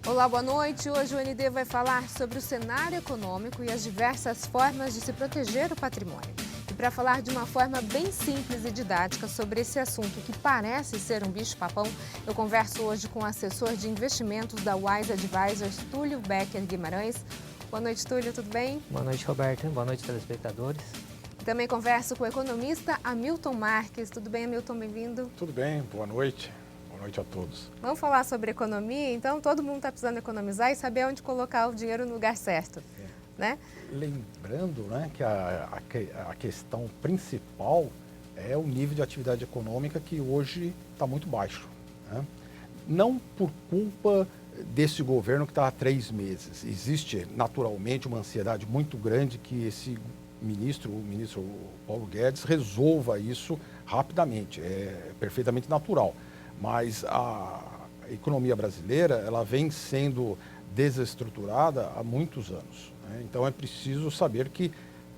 Olá, boa noite. Hoje o ND vai falar sobre o cenário econômico e as diversas formas de se proteger o patrimônio. E para falar de uma forma bem simples e didática sobre esse assunto que parece ser um bicho-papão, eu converso hoje com o assessor de investimentos da Wise Advisors, Túlio Becker Guimarães. Boa noite, Túlio, tudo bem? Boa noite, Roberta. Boa noite, telespectadores. Também converso com o economista Hamilton Marques. Tudo bem, Hamilton? Bem-vindo. Tudo bem, boa noite. Boa noite a todos. Vamos falar sobre economia, então todo mundo está precisando economizar e saber onde colocar o dinheiro no lugar certo, né? Lembrando, né, que a questão principal é o nível de atividade econômica que hoje está muito baixo, né? Não por culpa desse governo que está há 3 meses. Existe naturalmente uma ansiedade muito grande que o ministro Paulo Guedes, resolva isso rapidamente. É perfeitamente natural. Mas a economia brasileira, ela vem sendo desestruturada há muitos anos, né? Então é preciso saber que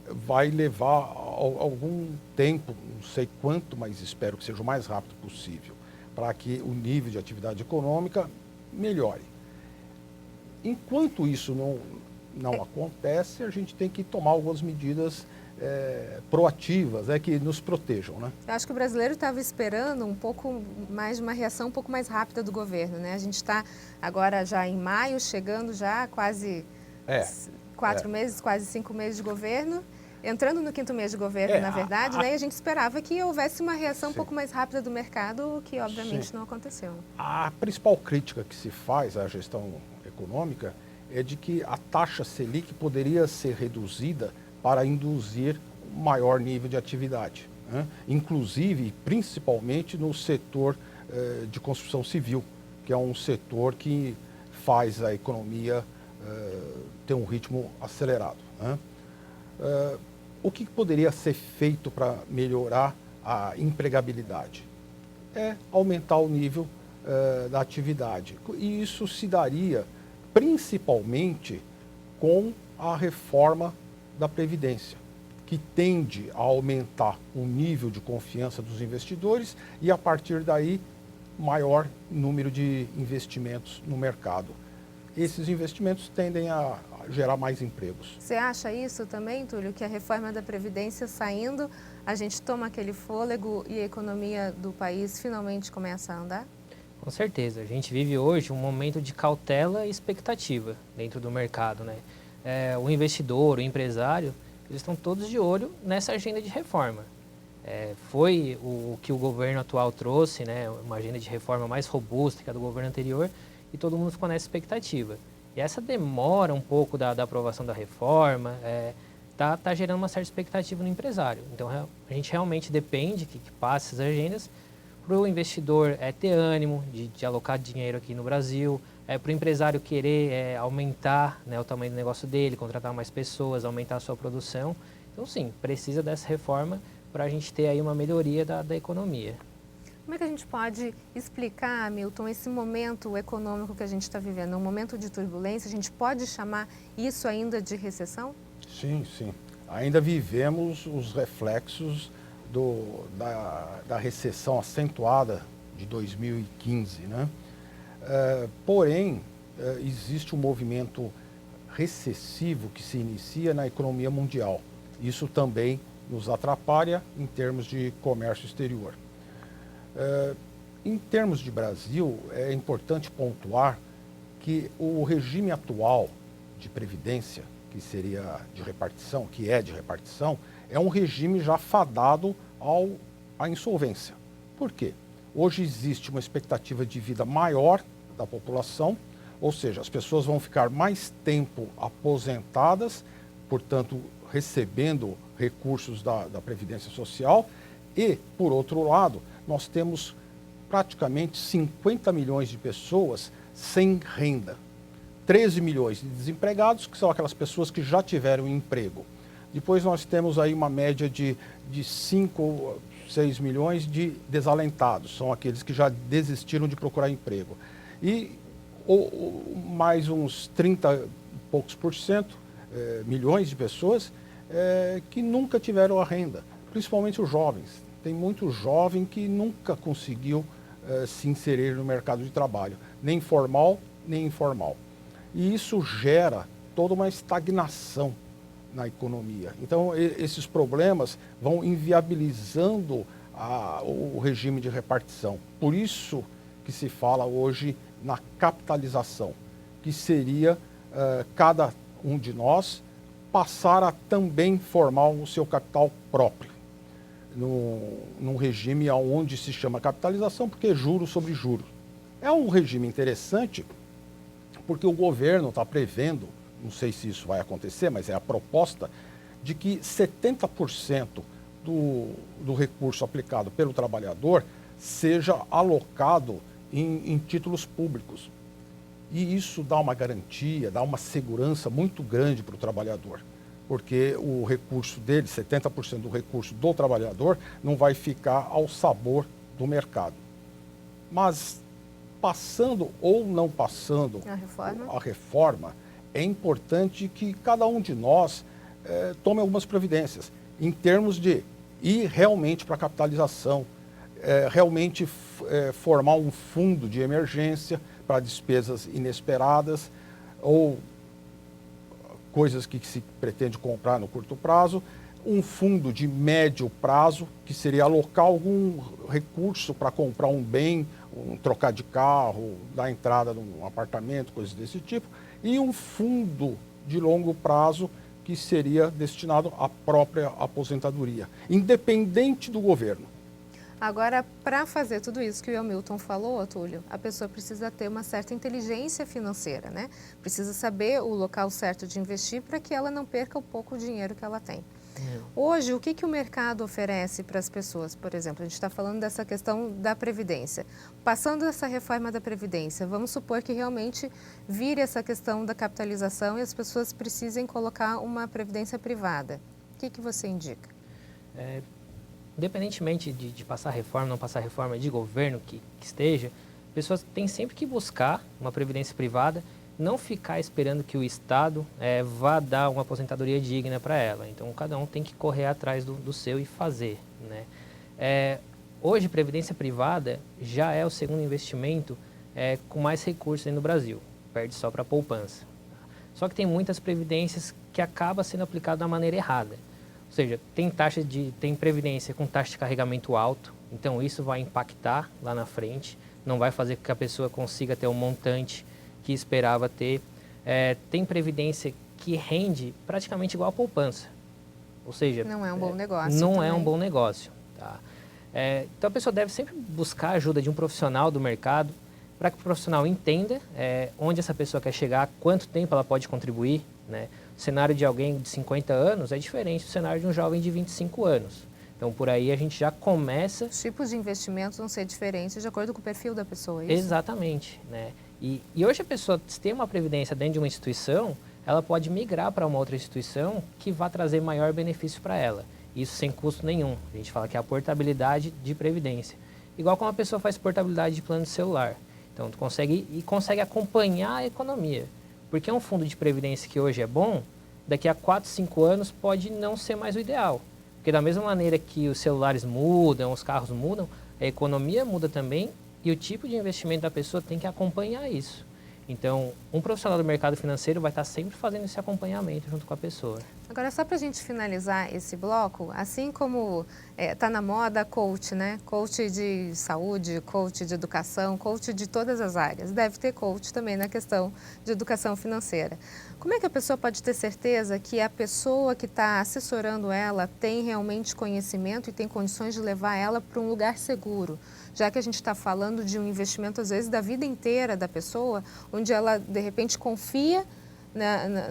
vai levar algum tempo, não sei quanto, mas espero que seja o mais rápido possível, para que o nível de atividade econômica melhore. Enquanto isso não acontece, a gente tem que tomar algumas medidas proativas, que nos protejam, né? Eu acho que o brasileiro estava esperando um pouco mais de uma reação um pouco mais rápida do governo, né? A gente está agora já em maio, chegando já quase 4 meses, quase 5 meses de governo, entrando no 5º mês de governo, na verdade, né? E a gente esperava que houvesse uma reação um pouco mais rápida do mercado, o que obviamente não aconteceu. A principal crítica que se faz à gestão econômica é de que a taxa Selic poderia ser reduzida para induzir um maior nível de atividade, né? Inclusive, principalmente no setor de construção civil, que é um setor que faz a economia ter um ritmo acelerado, né? O que poderia ser feito para melhorar a empregabilidade? É aumentar o nível da atividade. E isso se daria principalmente com a reforma da Previdência, que tende a aumentar o nível de confiança dos investidores e, a partir daí, maior número de investimentos no mercado. Esses investimentos tendem a gerar mais empregos. Você acha isso também, Túlio, que a reforma da Previdência saindo, a gente toma aquele fôlego e a economia do país finalmente começa a andar? Com certeza. A gente vive hoje um momento de cautela e expectativa dentro do mercado, né? O investidor, o empresário, eles estão todos de olho nessa agenda de reforma. Foi o que o governo atual trouxe, né? Uma agenda de reforma mais robusta que a do governo anterior, e todo mundo ficou nessa expectativa. E essa demora um pouco da aprovação da reforma, tá gerando uma certa expectativa no empresário. Então, a gente realmente depende que passe essas agendas para o investidor ter ânimo de alocar dinheiro aqui no Brasil, para o empresário querer aumentar, né, o tamanho do negócio dele, contratar mais pessoas, aumentar a sua produção. Então, sim, precisa dessa reforma para a gente ter aí uma melhoria da economia. Como é que a gente pode explicar, Hamilton, esse momento econômico que a gente está vivendo? Um momento de turbulência, a gente pode chamar isso ainda de recessão? Sim, sim. Ainda vivemos os reflexos da recessão acentuada de 2015, né? Porém, existe um movimento recessivo que se inicia na economia mundial. Isso também nos atrapalha em termos de comércio exterior. Em termos de Brasil, é importante pontuar que o regime atual de previdência, que seria de repartição, é um regime já fadado à insolvência. Por quê? Hoje existe uma expectativa de vida maior da população, ou seja, as pessoas vão ficar mais tempo aposentadas, portanto, recebendo recursos da Previdência Social, e, por outro lado, nós temos praticamente 50 milhões de pessoas sem renda. 13 milhões de desempregados, que são aquelas pessoas que já tiveram emprego. Depois nós temos aí uma média de 5, 6 milhões de desalentados, são aqueles que já desistiram de procurar emprego. E mais uns 30 e poucos por cento, milhões de pessoas que nunca tiveram a renda, principalmente os jovens. Tem muito jovem que nunca conseguiu se inserir no mercado de trabalho, nem formal, nem informal. E isso gera toda uma estagnação na economia. Então, esses problemas vão inviabilizando o regime de repartição. Por isso que se fala hoje na capitalização, que seria cada um de nós passar a também formar o seu capital próprio, num regime onde se chama capitalização, porque é juros sobre juros. É um regime interessante, porque o governo está prevendo, não sei se isso vai acontecer, mas é a proposta, de que 70% do recurso aplicado pelo trabalhador seja alocado em títulos públicos. E isso dá uma garantia, dá uma segurança muito grande para o trabalhador, porque o recurso dele, 70% do recurso do trabalhador, não vai ficar ao sabor do mercado. Mas, passando ou não passando a reforma, é importante que cada um de nós tome algumas providências, em termos de ir realmente para a capitalização, realmente formar um fundo de emergência para despesas inesperadas ou coisas que se pretende comprar no curto prazo, um fundo de médio prazo, que seria alocar algum recurso para comprar um bem, trocar de carro, dar entrada num apartamento, coisas desse tipo, e um fundo de longo prazo que seria destinado à própria aposentadoria, independente do governo. Agora, para fazer tudo isso que o Hamilton falou, Túlio, a pessoa precisa ter uma certa inteligência financeira, né? Precisa saber o local certo de investir para que ela não perca o pouco dinheiro que ela tem. Hoje, o que o mercado oferece para as pessoas? Por exemplo, a gente está falando dessa questão da Previdência. Passando essa reforma da Previdência, vamos supor que realmente vire essa questão da capitalização e as pessoas precisem colocar uma Previdência privada. O que você indica? Independentemente de passar reforma, não passar reforma de governo que esteja, pessoas têm sempre que buscar uma previdência privada, não ficar esperando que o Estado vá dar uma aposentadoria digna para ela. Então, cada um tem que correr atrás do seu e fazer, né? Hoje, previdência privada já é o segundo investimento com mais recursos no Brasil, perde só para a poupança. Só que tem muitas previdências que acabam sendo aplicadas da maneira errada. Ou seja, tem previdência com taxa de carregamento alto, então isso vai impactar lá na frente, não vai fazer com que a pessoa consiga ter um montante que esperava ter. Tem previdência que rende praticamente igual a poupança. Ou seja, não é um bom negócio. Não também. É um bom negócio. Tá? Então a pessoa deve sempre buscar a ajuda de um profissional do mercado para que o profissional entenda onde essa pessoa quer chegar, quanto tempo ela pode contribuir, né? O cenário de alguém de 50 anos é diferente do cenário de um jovem de 25 anos. Então, por aí a gente já começa... Os tipos de investimentos vão ser diferentes de acordo com o perfil da pessoa, é isso? Exatamente, né? E hoje a pessoa, se tem uma previdência dentro de uma instituição, ela pode migrar para uma outra instituição que vai trazer maior benefício para ela. Isso sem custo nenhum. A gente fala que é a portabilidade de previdência. Igual como a pessoa faz portabilidade de plano de celular. Então, tu consegue acompanhar a economia. Porque um fundo de previdência que hoje é bom, daqui a 4, 5 anos pode não ser mais o ideal. Porque da mesma maneira que os celulares mudam, os carros mudam, a economia muda também e o tipo de investimento da pessoa tem que acompanhar isso. Então, um profissional do mercado financeiro vai estar sempre fazendo esse acompanhamento junto com a pessoa. Agora, só para a gente finalizar esse bloco, assim como está na moda coach, né? Coach de saúde, coach de educação, coach de todas as áreas. Deve ter coach também na questão de educação financeira. Como é que a pessoa pode ter certeza que a pessoa que está assessorando ela tem realmente conhecimento e tem condições de levar ela para um lugar seguro? Já que a gente está falando de um investimento, às vezes, da vida inteira da pessoa, onde ela, de repente, confia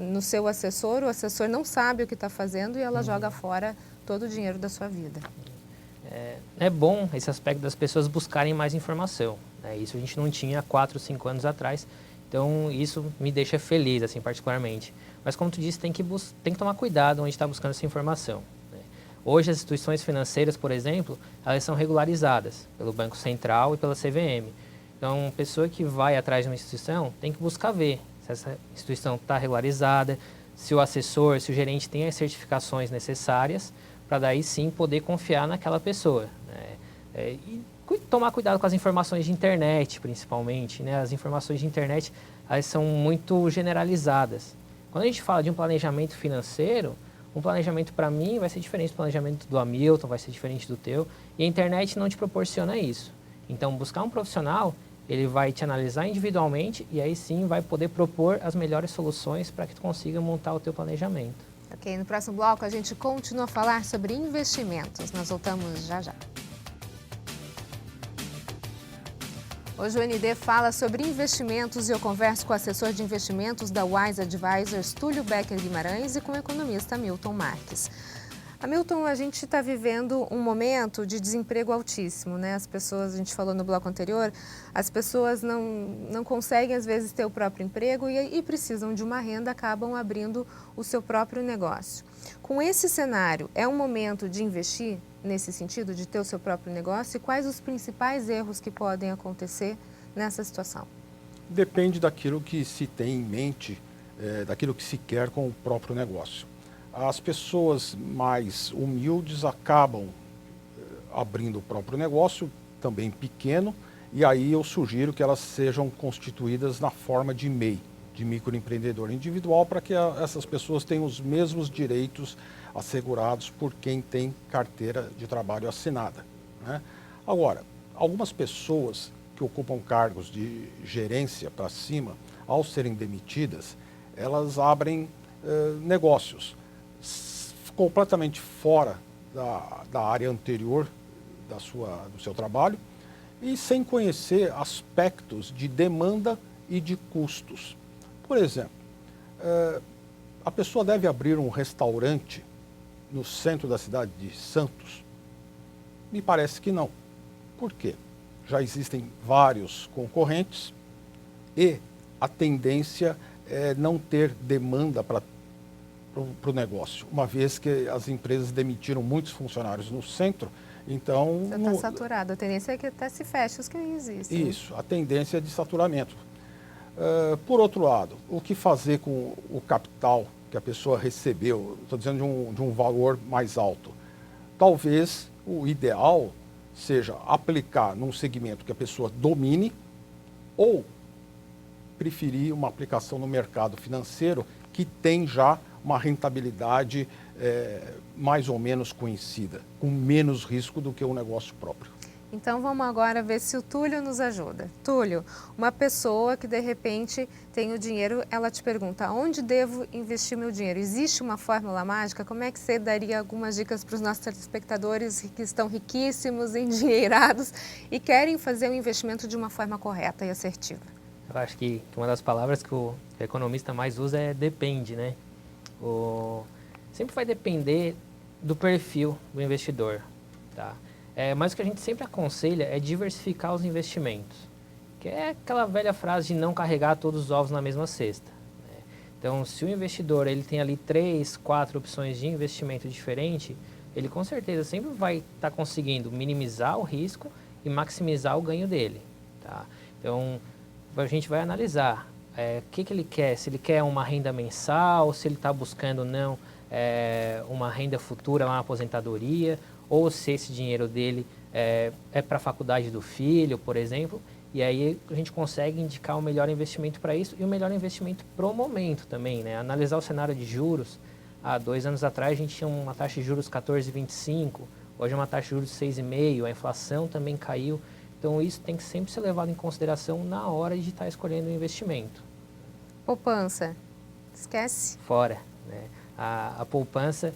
no seu assessor, o assessor não sabe o que está fazendo e ela joga fora todo o dinheiro da sua vida. É bom esse aspecto das pessoas buscarem mais informação, né? Isso a gente não tinha há 4, 5 anos atrás, então isso me deixa feliz, assim, particularmente. Mas, como tu disse, tem que tomar cuidado onde está buscando essa informação. Hoje, as instituições financeiras, por exemplo, elas são regularizadas pelo Banco Central e pela CVM. Então, a pessoa que vai atrás de uma instituição tem que buscar ver se essa instituição está regularizada, se o assessor, se o gerente tem as certificações necessárias para daí sim poder confiar naquela pessoa, né? E tomar cuidado com as informações de internet, principalmente, né? As informações de internet, elas são muito generalizadas. Quando a gente fala de um planejamento financeiro, um planejamento para mim vai ser diferente do planejamento do Hamilton, vai ser diferente do teu, e a internet não te proporciona isso. Então, buscar um profissional, ele vai te analisar individualmente e aí sim vai poder propor as melhores soluções para que tu consiga montar o teu planejamento. Ok, no próximo bloco a gente continua a falar sobre investimentos. Nós voltamos já já. Hoje o ND fala sobre investimentos e eu converso com o assessor de investimentos da Wise Advisors, Túlio Becker Guimarães, e com o economista Hamilton Marques. Hamilton, a gente está vivendo um momento de desemprego altíssimo, né? As pessoas, a gente falou no bloco anterior, as pessoas não conseguem às vezes ter o próprio emprego e precisam de uma renda, acabam abrindo o seu próprio negócio. Com esse cenário, é um momento de investir nesse sentido, de ter o seu próprio negócio? E quais os principais erros que podem acontecer nessa situação? Depende daquilo que se tem em mente, daquilo que se quer com o próprio negócio. As pessoas mais humildes acabam abrindo o próprio negócio, também pequeno, e aí eu sugiro que elas sejam constituídas na forma de MEI, de microempreendedor individual, para que essas pessoas tenham os mesmos direitos assegurados por quem tem carteira de trabalho assinada, né? Agora, algumas pessoas que ocupam cargos de gerência para cima, ao serem demitidas, elas abrem negócios completamente fora da área anterior do seu trabalho e sem conhecer aspectos de demanda e de custos. Por exemplo, a pessoa deve abrir um restaurante no centro da cidade de Santos? Me parece que não. Por quê? Já existem vários concorrentes e a tendência é não ter demanda para o negócio, uma vez que as empresas demitiram muitos funcionários no centro, então... Já está saturado, a tendência é que até se feche os que existem. Isso, a tendência é de saturamento. Por outro lado, o que fazer com o capital que a pessoa recebeu, estou dizendo de um valor mais alto? Talvez o ideal seja aplicar num segmento que a pessoa domine ou preferir uma aplicação no mercado financeiro que tem já uma rentabilidade mais ou menos conhecida, com menos risco do que o negócio próprio. Então vamos agora ver se o Túlio nos ajuda. Túlio, uma pessoa que de repente tem o dinheiro, ela te pergunta, onde devo investir meu dinheiro? Existe uma fórmula mágica? Como é que você daria algumas dicas para os nossos telespectadores que estão riquíssimos, endinheirados e querem fazer o investimento de uma forma correta e assertiva? Eu acho que uma das palavras que o economista mais usa é depende, né? Sempre vai depender do perfil do investidor, tá? Mas o que a gente sempre aconselha é diversificar os investimentos, que é aquela velha frase de não carregar todos os ovos na mesma cesta, né? Então, se o investidor ele tem ali 3, 4 opções de investimento diferente, ele com certeza sempre vai estar conseguindo minimizar o risco e maximizar o ganho dele, tá? Então, a gente vai analisar o que ele quer, se ele quer uma renda mensal, se ele está buscando não uma renda futura, uma aposentadoria, ou se esse dinheiro dele é para a faculdade do filho, por exemplo, e aí a gente consegue indicar o melhor investimento para isso e o melhor investimento pro momento também, né? Analisar o cenário de juros. Há 2 anos atrás a gente tinha uma taxa de juros 14,25, hoje é uma taxa de juros 6,5, a inflação também caiu. Então isso tem que sempre ser levado em consideração na hora de estar escolhendo o investimento. Poupança, esquece? Fora, né? A poupança,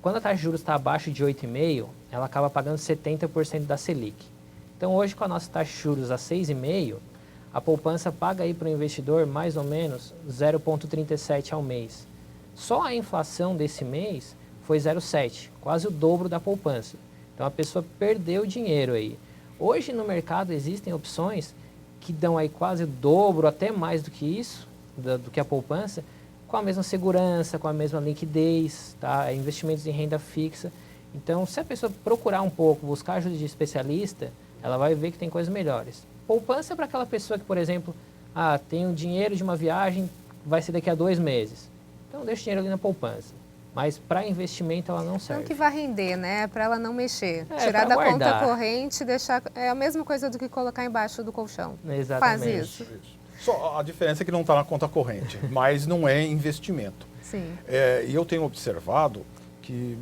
quando a taxa de juros está abaixo de 8,5, ela acaba pagando 70% da Selic. Então hoje com a nossa taxa de juros a 6,5, a poupança paga aí para o investidor mais ou menos 0,37 ao mês. Só a inflação desse mês foi 0,7, quase o dobro da poupança. Então a pessoa perdeu dinheiro aí. Hoje no mercado existem opções que dão aí quase o dobro, até mais do que isso, do que a poupança, com a mesma segurança, com a mesma liquidez, tá? Investimentos em renda fixa. Então, se a pessoa procurar um pouco, buscar ajuda de especialista, ela vai ver que tem coisas melhores. Poupança é para aquela pessoa que, por exemplo, tem o dinheiro de uma viagem, vai ser daqui a 2 meses. Então, deixa o dinheiro ali na poupança. Mas para investimento ela não serve. Não que vai render, né? Para ela não mexer. Tirar da conta corrente, deixar... É a mesma coisa do que colocar embaixo do colchão. Exatamente. Faz isso. Só a diferença é que não está na conta corrente, mas não é investimento. Sim. E eu tenho observado que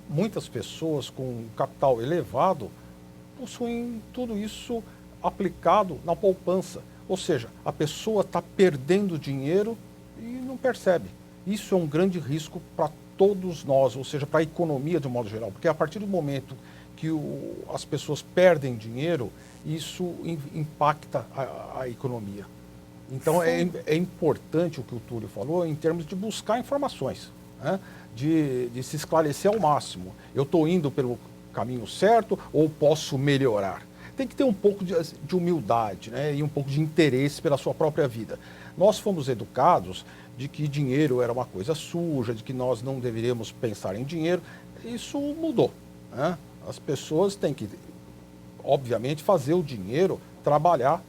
muitas pessoas com capital elevado possuem tudo isso aplicado na poupança. Ou seja, a pessoa está perdendo dinheiro e não percebe. Isso é um grande risco para todos nós, ou seja, para a economia de um modo geral. Porque a partir do momento que as pessoas perdem dinheiro, isso impacta a economia. Então é importante o que o Túlio falou em termos de buscar informações, né? de se esclarecer ao máximo. Eu estou indo pelo caminho certo ou posso melhorar? Tem que ter um pouco de humildade, né? E um pouco de interesse pela sua própria vida. Nós fomos educados de que dinheiro era uma coisa suja, de que nós não deveríamos pensar em dinheiro. Isso mudou, né? As pessoas têm que, obviamente, fazer o dinheiro trabalhar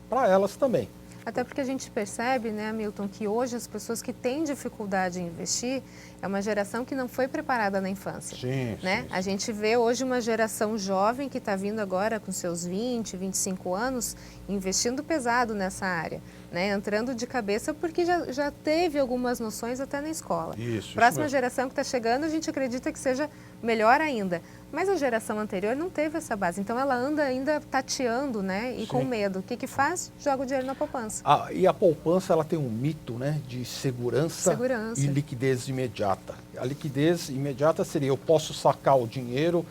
para elas também. Até porque a gente percebe, né, Milton, que hoje as pessoas que têm dificuldade em investir é uma geração que não foi preparada na infância. Sim, né? sim. A gente vê hoje uma geração jovem que está vindo agora com seus 20, 25 anos, investindo pesado nessa área, né? Entrando de cabeça porque já teve algumas noções até na escola. Próxima mesmo. geração que está chegando, a gente acredita que seja melhor ainda. Mas a geração anterior não teve essa base, então ela anda ainda tateando, né? E com medo. O que faz? Joga o dinheiro na poupança. E a poupança ela tem um mito, né, de segurança e liquidez imediata. A liquidez imediata seria eu posso sacar o dinheiro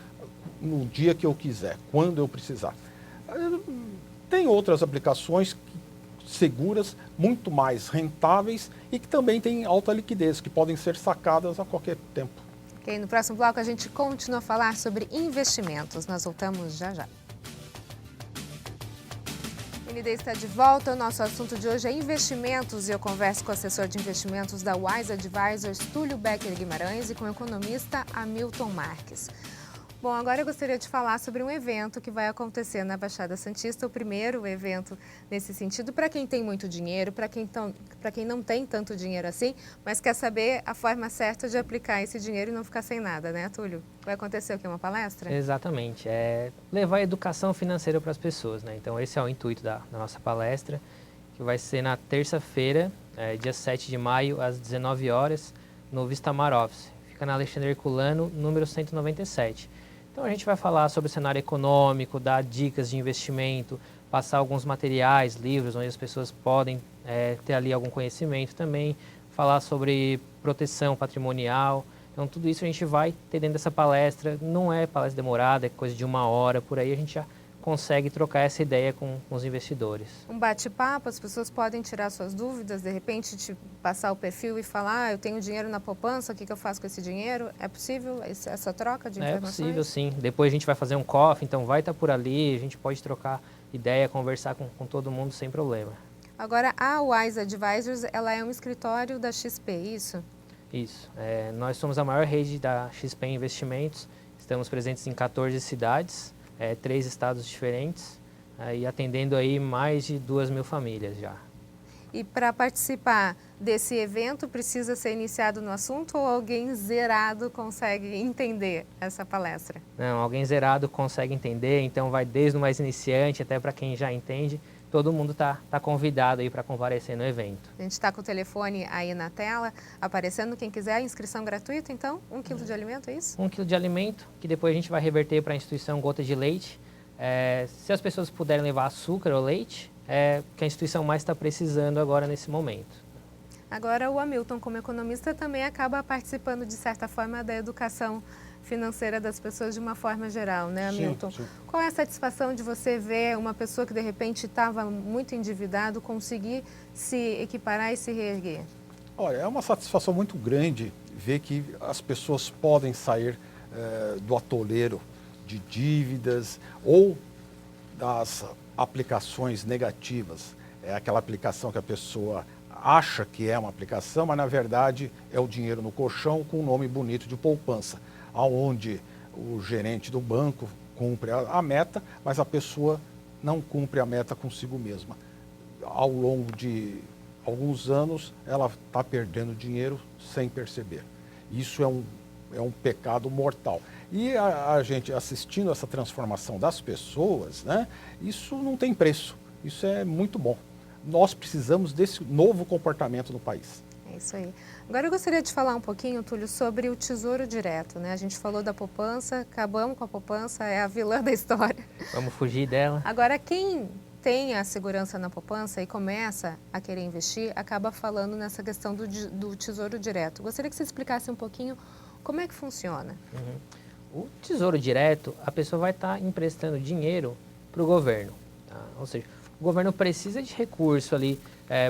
no dia que eu quiser, quando eu precisar. Tem outras aplicações seguras, muito mais rentáveis e que também têm alta liquidez, que podem ser sacadas a qualquer tempo. Ok, no próximo bloco a gente continua a falar sobre investimentos. Nós voltamos já já. ND está de volta. O nosso assunto de hoje é investimentos e eu converso com o assessor de investimentos da Wise Advisors, Túlio Becker Guimarães, e com o economista Hamilton Marques. Bom, agora eu gostaria de falar sobre um evento que vai acontecer na Baixada Santista, o primeiro evento nesse sentido, para quem tem muito dinheiro, para quem não tem tanto dinheiro assim, mas quer saber a forma certa de aplicar esse dinheiro e não ficar sem nada, né, Túlio? Vai acontecer o quê? Uma palestra? Exatamente, é levar a educação financeira para as pessoas, né? Então esse é o intuito da nossa palestra, que vai ser na terça-feira, dia 7 de maio, às 19 horas, no Vistamar Office. Fica na Alexandre Herculano, número 197. Então a gente vai falar sobre o cenário econômico, dar dicas de investimento, passar alguns materiais, livros, onde as pessoas podem ter ali algum conhecimento também, falar sobre proteção patrimonial. Então tudo isso a gente vai ter dentro dessa palestra, não é palestra demorada, é coisa de 1 hora, por aí a gente já consegue trocar essa ideia com os investidores. Um bate-papo, as pessoas podem tirar suas dúvidas, de repente te passar o perfil e falar, eu tenho dinheiro na poupança, o que eu faço com esse dinheiro? É possível essa troca de informações? É possível, sim. Depois a gente vai fazer um coffee, então vai estar por ali, a gente pode trocar ideia, conversar com todo mundo sem problema. Agora, a Wise Advisors, ela é um escritório da XP, isso? Isso. Nós somos a maior rede da XP Investimentos, estamos presentes em 14 cidades, 3 estados diferentes, e atendendo aí mais de 2.000 famílias já. E para participar desse evento, precisa ser iniciado no assunto ou alguém zerado consegue entender essa palestra? Não, alguém zerado consegue entender, então vai desde o mais iniciante até para quem já entende. Todo mundo está convidado aí para comparecer no evento. A gente está com o telefone aí na tela, aparecendo. Quem quiser, inscrição gratuita, então? 1 quilo de alimento, é isso? 1 quilo de alimento, que depois a gente vai reverter para a instituição Gota de Leite. Se as pessoas puderem levar açúcar ou leite, que a instituição mais está precisando agora nesse momento. Agora, o Hamilton, como economista, também acaba participando, de certa forma, da educação financeira das pessoas de uma forma geral, né, Hamilton? Sim. Qual é a satisfação de você ver uma pessoa que, de repente, estava muito endividado conseguir se equiparar e se reerguer? Olha, é uma satisfação muito grande ver que as pessoas podem sair do atoleiro de dívidas ou das aplicações negativas. É aquela aplicação que a pessoa acha que é uma aplicação, mas na verdade é o dinheiro no colchão com um nome bonito de poupança, aonde o gerente do banco cumpre a meta, mas a pessoa não cumpre a meta consigo mesma. Ao longo de alguns anos, ela está perdendo dinheiro sem perceber. Isso é um pecado mortal. E a gente assistindo essa transformação das pessoas, né, isso não tem preço. Isso é muito bom. nós precisamos desse novo comportamento no país. É isso aí. Agora eu gostaria de falar um pouquinho, Túlio, sobre o Tesouro Direto, né? A gente falou da poupança, acabamos com a poupança, é a vilã da história. Vamos fugir dela. Agora, quem tem a segurança na poupança e começa a querer investir, acaba falando nessa questão do Tesouro Direto. Gostaria que você explicasse um pouquinho como é que funciona. O Tesouro Direto, a pessoa vai estar emprestando dinheiro para o governo. Tá? Ou seja, o governo precisa de recurso ali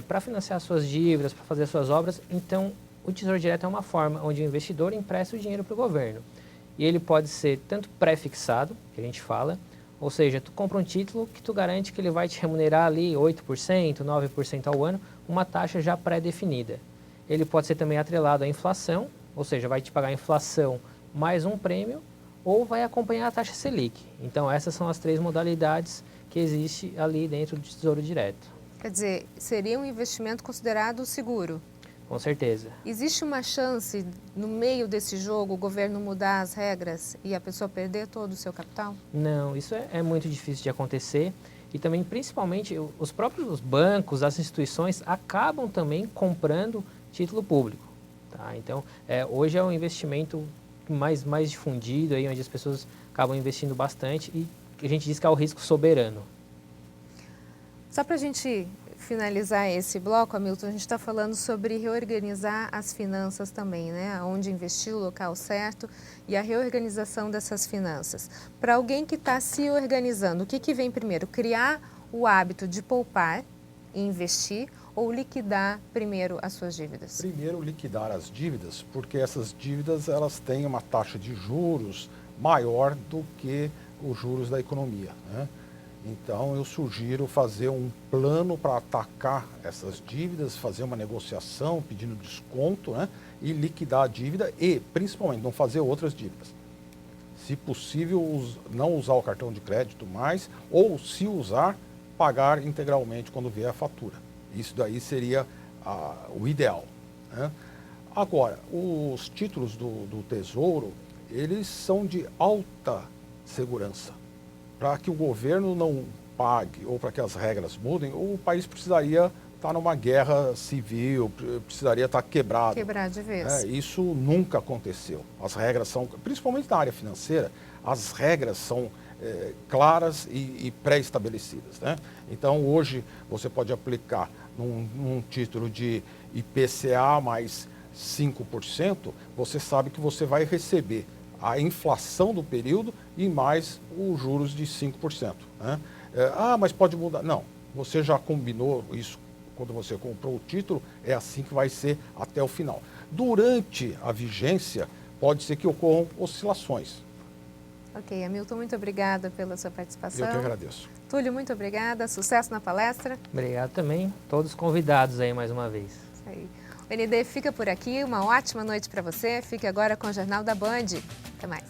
para financiar suas dívidas, para fazer suas obras. Então, o Tesouro Direto é uma forma onde o investidor empresta o dinheiro para o governo. E ele pode ser tanto pré-fixado, que a gente fala, ou seja, tu compra um título que tu garante que ele vai te remunerar ali 8%, 9% ao ano, uma taxa já pré-definida. Ele pode ser também atrelado à inflação, ou seja, vai te pagar a inflação mais um prêmio, ou vai acompanhar a taxa Selic. Então, essas são as 3 modalidades que existem ali dentro do Tesouro Direto. Quer dizer, seria um investimento considerado seguro? Com certeza. Existe uma chance, no meio desse jogo, o governo mudar as regras e a pessoa perder todo o seu capital? Não, isso é muito difícil de acontecer. E também, principalmente, os próprios bancos, as instituições, acabam também comprando título público. Tá? Então, hoje é um investimento mais difundido, aí, onde as pessoas acabam investindo bastante e a gente diz que é o risco soberano. Só para a gente finalizar esse bloco, Hamilton, a gente está falando sobre reorganizar as finanças também, né? Onde investir, o local certo e a reorganização dessas finanças. Para alguém que está se organizando, o que vem primeiro? Criar o hábito de poupar e investir ou liquidar primeiro as suas dívidas? Primeiro, liquidar as dívidas, porque essas dívidas elas têm uma taxa de juros maior do que os juros da economia, né? Então, eu sugiro fazer um plano para atacar essas dívidas, fazer uma negociação pedindo desconto, né? E liquidar a dívida e, principalmente, não fazer outras dívidas. Se possível, não usar o cartão de crédito mais ou, se usar, pagar integralmente quando vier a fatura. Isso daí seria o ideal, né? Agora, os títulos do Tesouro, eles são de alta segurança. Para que o governo não pague ou para que as regras mudem, o país precisaria estar numa guerra civil, precisaria estar quebrado. Quebrar de vez. Isso nunca aconteceu. As regras são, principalmente na área financeira, as regras são claras e pré-estabelecidas, né? Então, hoje, você pode aplicar num título de IPCA mais 5%, você sabe que você vai receber a inflação do período e mais os juros de 5%. Né? Mas pode mudar. Não, você já combinou isso quando você comprou o título, é assim que vai ser até o final. Durante a vigência, pode ser que ocorram oscilações. Ok, Hamilton, muito obrigada pela sua participação. Eu que agradeço. Túlio, muito obrigada. Sucesso na palestra. Obrigado também. Todos convidados aí mais uma vez. Isso aí. O ND fica por aqui. Uma ótima noite para você. Fique agora com o Jornal da Band. Até mais.